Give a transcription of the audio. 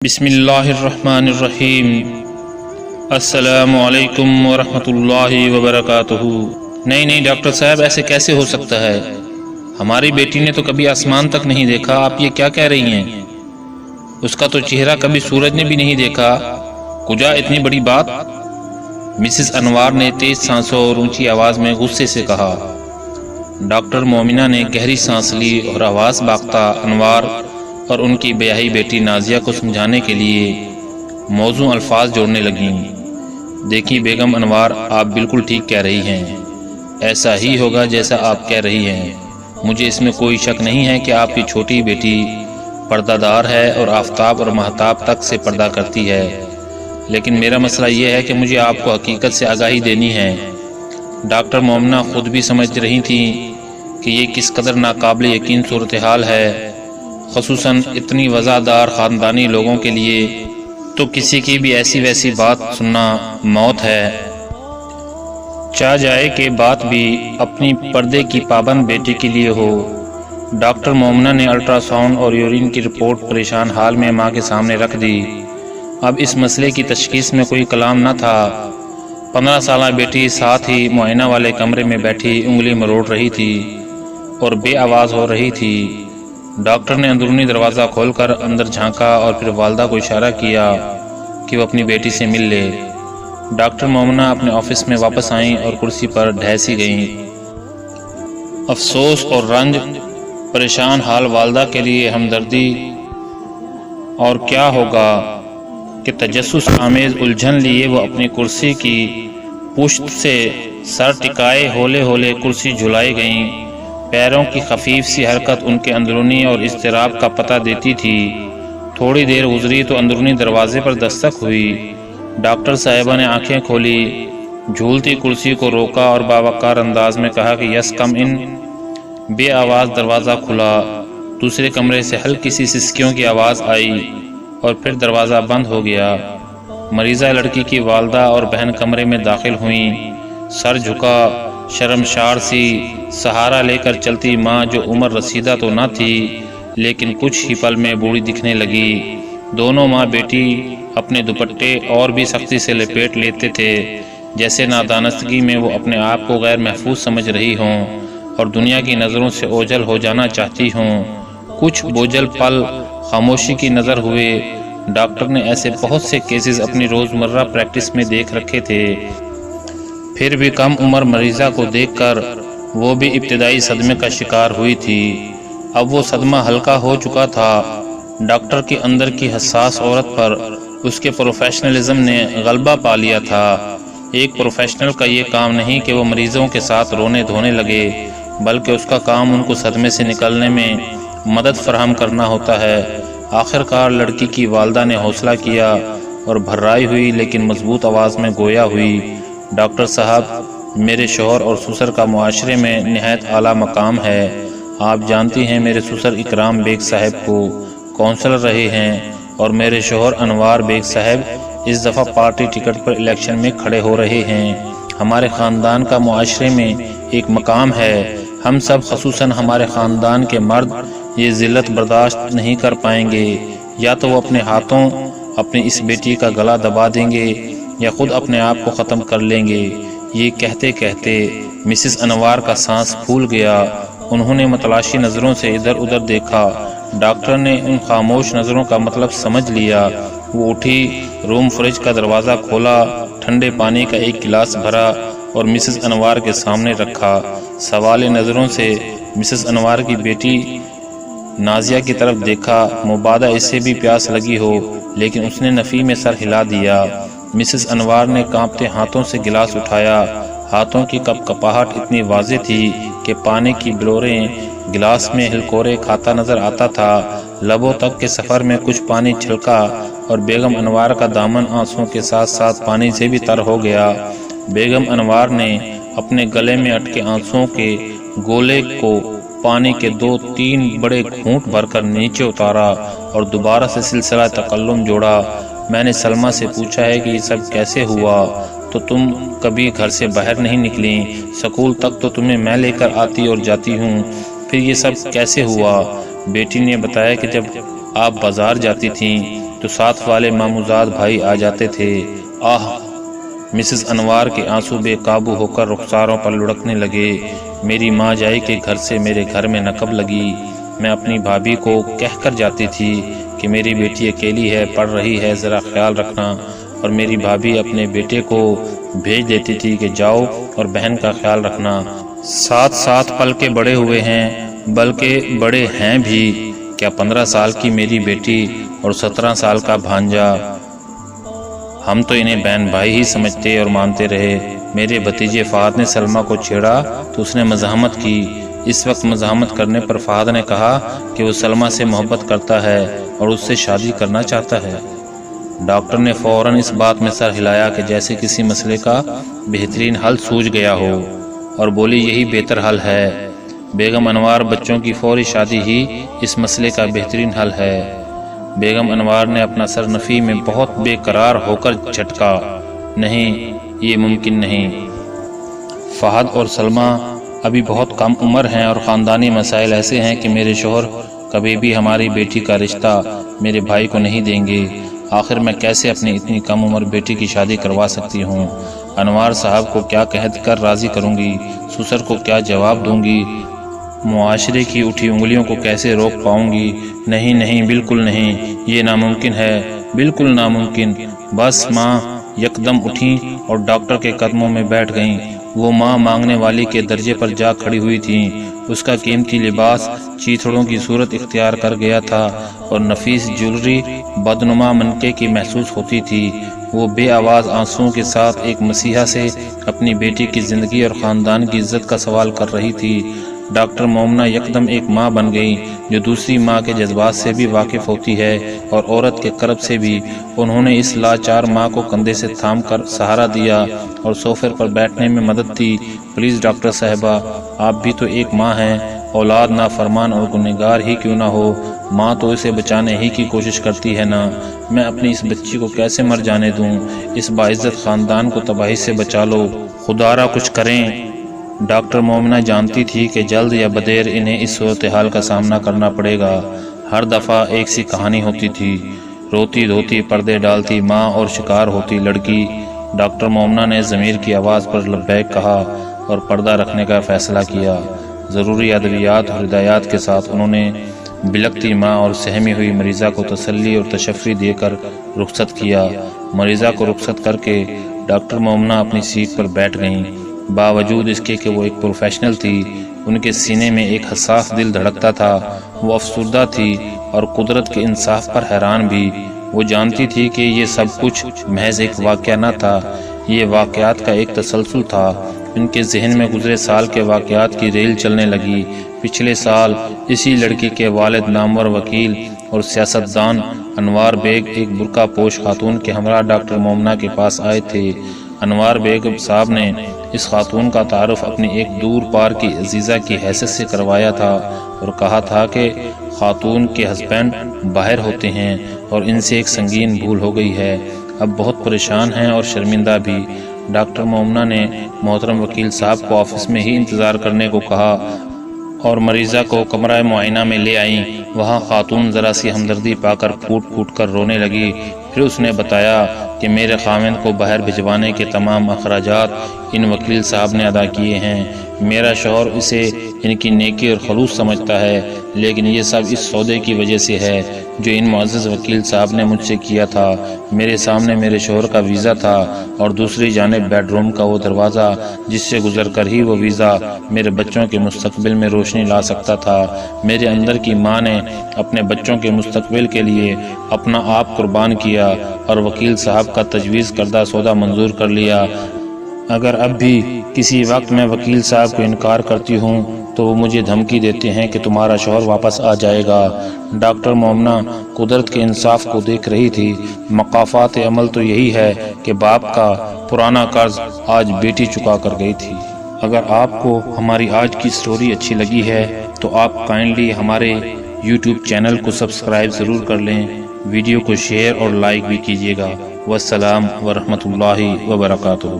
بسم اللہ الرحمن الرحیم۔ السلام علیکم ورحمۃ اللہ وبرکاتہ۔ نہیں ڈاکٹر صاحب، ایسے کیسے ہو سکتا ہے؟ ہماری بیٹی نے تو کبھی آسمان تک نہیں دیکھا، آپ یہ کیا کہہ رہی ہیں؟ اس کا تو چہرہ کبھی سورج نے بھی نہیں دیکھا، کجا اتنی بڑی بات؟ مسز انوار نے تیز سانسوں اور اونچی آواز میں غصے سے کہا۔ ڈاکٹر مومنہ نے گہری سانس لی اور آواز باختہ انوار اور ان کی بیاہی بیٹی نازیہ کو سمجھانے کے لیے موزوں الفاظ جوڑنے لگیں۔ دیکھیں بیگم انوار، آپ بالکل ٹھیک کہہ رہی ہیں، ایسا ہی ہوگا جیسا آپ کہہ رہی ہیں۔ مجھے اس میں کوئی شک نہیں ہے کہ آپ کی چھوٹی بیٹی پردہ دار ہے اور آفتاب اور مہتاب تک سے پردہ کرتی ہے، لیکن میرا مسئلہ یہ ہے کہ مجھے آپ کو حقیقت سے آگاہی دینی ہے۔ ڈاکٹر مومنہ خود بھی سمجھ رہی تھیں کہ یہ کس قدر ناقابل یقین صورتحال ہے، خصوصاً اتنی وزادار خاندانی لوگوں کے لیے تو کسی کی بھی ایسی ویسی بات سننا موت ہے۔ چاہ جائے کہ بات بھی اپنی پردے کی پابند بیٹی کے لیے ہو۔ ڈاکٹر مومنہ نے الٹرا ساؤنڈ اور یورین کی رپورٹ پریشان حال میں ماں کے سامنے رکھ دی۔ اب اس مسئلے کی تشخیص میں کوئی کلام نہ تھا۔ 15 سالہ بیٹی ساتھ ہی معائنہ والے کمرے میں بیٹھی انگلی مروڑ رہی تھی اور بے آواز ہو رہی تھی۔ ڈاکٹر نے اندرونی دروازہ کھول کر اندر جھانکا اور پھر والدہ کو اشارہ کیا کہ وہ اپنی بیٹی سے مل لے۔ ڈاکٹر مومنہ اپنے آفس میں واپس آئیں اور کرسی پر ڈھیسی گئیں۔ افسوس اور رنج، پریشان حال والدہ کے لیے ہمدردی اور کیا ہوگا کہ تجسس آمیز الجھن لیے وہ اپنی کرسی کی پشت سے سر ٹکائے ہولے ہولے کرسی جھلائی گئیں۔ پیروں کی خفیف سی حرکت ان کے اندرونی اور اضطراب کا پتہ دیتی تھی۔ تھوڑی دیر گزری تو اندرونی دروازے پر دستک ہوئی۔ ڈاکٹر صاحبہ نے آنکھیں کھولی، جھولتی کرسی کو روکا اور باوقار انداز میں کہا کہ یس کم ان۔ بے آواز دروازہ کھلا، دوسرے کمرے سے ہلکی سی سسکیوں کی آواز آئی اور پھر دروازہ بند ہو گیا۔ مریضہ لڑکی کی والدہ اور بہن کمرے میں داخل ہوئیں۔ سر جھکا، شرمشار سی سہارا لے کر چلتی ماں، جو عمر رسیدہ تو نہ تھی لیکن کچھ ہی پل میں بوڑھی دکھنے لگی۔ دونوں ماں بیٹی اپنے دوپٹے اور بھی سختی سے لپیٹ لیتے تھے، جیسے نادانستگی میں وہ اپنے آپ کو غیر محفوظ سمجھ رہی ہوں اور دنیا کی نظروں سے اوجھل ہو جانا چاہتی ہوں۔ کچھ بوجھل پل خاموشی کی نظر ہوئے۔ ڈاکٹر نے ایسے بہت سے کیسز اپنی روزمرہ پریکٹس میں دیکھ رکھے تھے، پھر بھی کم عمر مریضہ کو دیکھ کر وہ بھی ابتدائی صدمے کا شکار ہوئی تھی۔ اب وہ صدمہ ہلکا ہو چکا تھا۔ ڈاکٹر کے اندر کی حساس عورت پر اس کے پروفیشنلزم نے غلبہ پا لیا تھا۔ ایک پروفیشنل کا یہ کام نہیں کہ وہ مریضوں کے ساتھ رونے دھونے لگے، بلکہ اس کا کام ان کو صدمے سے نکلنے میں مدد فراہم کرنا ہوتا ہے۔ آخر کار لڑکی کی والدہ نے حوصلہ کیا اور بھررائی ہوئی لیکن مضبوط آواز میں گویا ہوئی، ڈاکٹر صاحب، میرے شوہر اور سسر کا معاشرے میں نہایت اعلیٰ مقام ہے۔ آپ جانتی ہیں میرے سسر اکرام بیگ صاحب کو کونسلر رہے ہیں اور میرے شوہر انوار بیگ صاحب اس دفعہ پارٹی ٹکٹ پر الیکشن میں کھڑے ہو رہے ہیں۔ ہمارے خاندان کا معاشرے میں ایک مقام ہے۔ ہم سب، خصوصاً ہمارے خاندان کے مرد، یہ ذلت برداشت نہیں کر پائیں گے۔ یا تو وہ اپنے ہاتھوں اپنی اس بیٹی کا گلا دبا دیں گے یا خود اپنے آپ کو ختم کر لیں گے۔ یہ کہتے کہتے مسز انوار کا سانس پھول گیا۔ انہوں نے متلاشی نظروں سے ادھر ادھر دیکھا۔ ڈاکٹر نے ان خاموش نظروں کا مطلب سمجھ لیا۔ وہ اٹھی، روم فریج کا دروازہ کھولا، ٹھنڈے پانی کا ایک گلاس بھرا اور مسز انوار کے سامنے رکھا۔ سوالی نظروں سے مسز انوار کی بیٹی نازیہ کی طرف دیکھا، مبادا اسے بھی پیاس لگی ہو، لیکن اس نے نفی میں سر ہلا دیا۔ مسز انوار نے کانپتے ہاتھوں سے گلاس اٹھایا۔ ہاتھوں کی کپ کپاہٹ اتنی واضح تھی کہ پانی کی بلوریں گلاس میں ہلکورے کھاتا نظر آتا تھا۔ لبوں تک کے سفر میں کچھ پانی چھلکا اور بیگم انوار کا دامن آنسوؤں کے ساتھ ساتھ پانی سے بھی تر ہو گیا۔ بیگم انوار نے اپنے گلے میں اٹکے آنسوؤں کے گولے کو پانی کے 2-3 بڑے گھونٹ بھر کر نیچے اتارا اور دوبارہ سے سلسلہ تکلم جوڑا۔ میں نے سلمیٰ سے پوچھا ہے کہ یہ سب کیسے ہوا، تو تم کبھی گھر سے باہر نہیں نکلیں، سکول تک تو تمہیں میں لے کر آتی اور جاتی ہوں، پھر یہ سب کیسے ہوا؟ بیٹی نے بتایا کہ جب آپ بازار جاتی تھیں تو ساتھ والے ماموزاد بھائی آ جاتے تھے۔ آہ! مسز انوار کے آنسو بے قابو ہو کر رخساروں پر لڑکنے لگے۔ میری ماں جائی کے گھر سے میرے گھر میں نہ کب لگی۔ میں اپنی بھابھی کو کہہ کر جاتی تھی کہ میری بیٹی اکیلی ہے، پڑھ رہی ہے، ذرا خیال رکھنا، اور میری بھابھی اپنے بیٹے کو بھیج دیتی تھی کہ جاؤ اور بہن کا خیال رکھنا۔ 7 پل کے بڑے ہوئے ہیں، بلکہ بڑے ہیں بھی کیا، 15 سال کی میری بیٹی اور 17 سال کا بھانجا۔ ہم تو انہیں بہن بھائی ہی سمجھتے اور مانتے رہے۔ میرے بھتیجے فہد نے سلمیٰ کو چھیڑا تو اس نے مزاحمت کی۔ اس وقت مزاحمت کرنے پر فہد نے کہا کہ وہ سلمیٰ سے محبت کرتا ہے اور اس سے شادی کرنا چاہتا ہے۔ ڈاکٹر نے فوراً اس بات میں سر ہلایا کہ جیسے کسی مسئلے کا بہترین حل سوجھ گیا ہو، اور بولی یہی بہتر حل ہے بیگم انوار، بچوں کی فوری شادی ہی اس مسئلے کا بہترین حل ہے۔ بیگم انوار نے اپنا سر نفی میں بہت بے قرار ہو کر جھٹکا، نہیں، یہ ممکن نہیں۔ فہد اور سلمیٰ ابھی بہت کم عمر ہیں اور خاندانی مسائل ایسے ہیں کہ میرے شوہر کبھی بھی ہماری بیٹی کا رشتہ میرے بھائی کو نہیں دیں گے۔ آخر میں کیسے اپنی اتنی کم عمر بیٹی کی شادی کروا سکتی ہوں؟ انوار صاحب کو کیا کہہ کر راضی کروں گی؟ سسر کو کیا جواب دوں گی؟ معاشرے کی اٹھی انگلیوں کو کیسے روک پاؤں گی؟ نہیں نہیں، بالکل نہیں، یہ ناممکن ہے، بالکل ناممکن۔ بس ماں یکدم اٹھیں اور ڈاکٹر کے قدموں میں بیٹھ گئیں۔ وہ ماں مانگنے والی کے درجے پر جا کھڑی ہوئی تھیں۔ اس کا قیمتی لباس چیتھڑوں کی صورت اختیار کر گیا تھا اور نفیس جولری بدنما منکے کی محسوس ہوتی تھی۔ وہ بے آواز آنسوؤں کے ساتھ ایک مسیحا سے اپنی بیٹی کی زندگی اور خاندان کی عزت کا سوال کر رہی تھی۔ ڈاکٹر مومنہ یکدم ایک ماں بن گئی جو دوسری ماں کے جذبات سے بھی واقف ہوتی ہے اور عورت کے قرب سے بھی۔ انہوں نے اس لاچار ماں کو کندھے سے تھام کر سہارا دیا اور صوفے پر بیٹھنے میں مدد دی۔ پلیز ڈاکٹر صاحبہ، آپ بھی تو ایک ماں ہیں، اولاد نافرمان اور گنہگار ہی کیوں نہ ہو، ماں تو اسے بچانے ہی کی کوشش کرتی ہے نا۔ میں اپنی اس بچی کو کیسے مر جانے دوں؟ اس باعزت خاندان کو تباہی سے بچا لو، خدا را کچھ کریں۔ ڈاکٹر مومنہ جانتی تھی کہ جلد یا بدیر انہیں اس صورتحال کا سامنا کرنا پڑے گا۔ ہر دفعہ ایک سی کہانی ہوتی تھی، روتی دھوتی پردے ڈالتی ماں اور شکار ہوتی لڑکی۔ ڈاکٹر مومنہ نے ضمیر کی آواز پر لبیک کہا اور پردہ رکھنے کا فیصلہ کیا۔ ضروری ادویات اور ہدایات کے ساتھ انہوں نے بلکتی ماں اور سہمی ہوئی مریضہ کو تسلی اور تشفی دے کر رخصت کیا۔ مریضہ کو رخصت کر کے ڈاکٹر مومنہ اپنی سیٹ پر بیٹھ گئیں۔ باوجود اس کے کہ وہ ایک پروفیشنل تھی، ان کے سینے میں ایک حساس دل دھڑکتا تھا۔ وہ افسردہ تھی اور قدرت کے انصاف پر حیران بھی۔ وہ جانتی تھی کہ یہ سب کچھ محض ایک واقعہ نہ تھا، یہ واقعات کا ایک تسلسل تھا۔ ان کے ذہن میں گزرے سال کے واقعات کی ریل چلنے لگی۔ پچھلے سال اسی لڑکی کے والد نامور وکیل اور سیاستدان انوار بیگ ایک برقع پوش خاتون کے ہمراہ ڈاکٹر مومنہ کے پاس آئے تھے۔ انوار بیگ صاحب نے اس خاتون کا تعارف اپنی ایک دور پار کی عزیزہ کی حیثیت سے کروایا تھا اور کہا تھا کہ خاتون کے ہسبینڈ باہر ہوتے ہیں اور ان سے ایک سنگین بھول ہو گئی ہے، اب بہت پریشان ہیں اور شرمندہ بھی۔ ڈاکٹر مومنہ نے محترم وکیل صاحب کو آفس میں ہی انتظار کرنے کو کہا اور مریضہ کو کمرہ معائنہ میں لے آئیں۔ وہاں خاتون ذرا سی ہمدردی پا کر پھوٹ پھوٹ کر رونے لگی۔ پھر اس نے بتایا کہ میرے خاوند کو باہر بھجوانے کے تمام اخراجات ان وکیل صاحب نے ادا کیے ہیں۔ میرا شوہر اسے ان کی نیکی اور خلوص سمجھتا ہے، لیکن یہ سب اس سودے کی وجہ سے ہے جو ان معزز وکیل صاحب نے مجھ سے کیا تھا۔ میرے سامنے میرے شوہر کا ویزا تھا اور دوسری جانب بیڈ روم کا وہ دروازہ جس سے گزر کر ہی وہ ویزا میرے بچوں کے مستقبل میں روشنی لا سکتا تھا۔ میرے اندر کی ماں نے اپنے بچوں کے مستقبل کے لیے اپنا آپ قربان کیا اور وکیل صاحب کا تجویز کردہ سودا منظور کر لیا۔ اگر اب بھی کسی وقت میں وکیل صاحب کو انکار کرتی ہوں تو وہ مجھے دھمکی دیتے ہیں کہ تمہارا شوہر واپس آ جائے گا۔ ڈاکٹر مومنہ قدرت کے انصاف کو دیکھ رہی تھی۔ مقافات عمل تو یہی ہے کہ باپ کا پرانا قرض آج بیٹی چکا کر گئی تھی۔ اگر آپ کو ہماری آج کی سٹوری اچھی لگی ہے تو آپ کائنڈلی ہمارے یوٹیوب چینل کو سبسکرائب ضرور کر لیں، ویڈیو کو شیئر اور لائک بھی کیجیے گا۔ والسلام ورحمۃ اللہ وبرکاتہ۔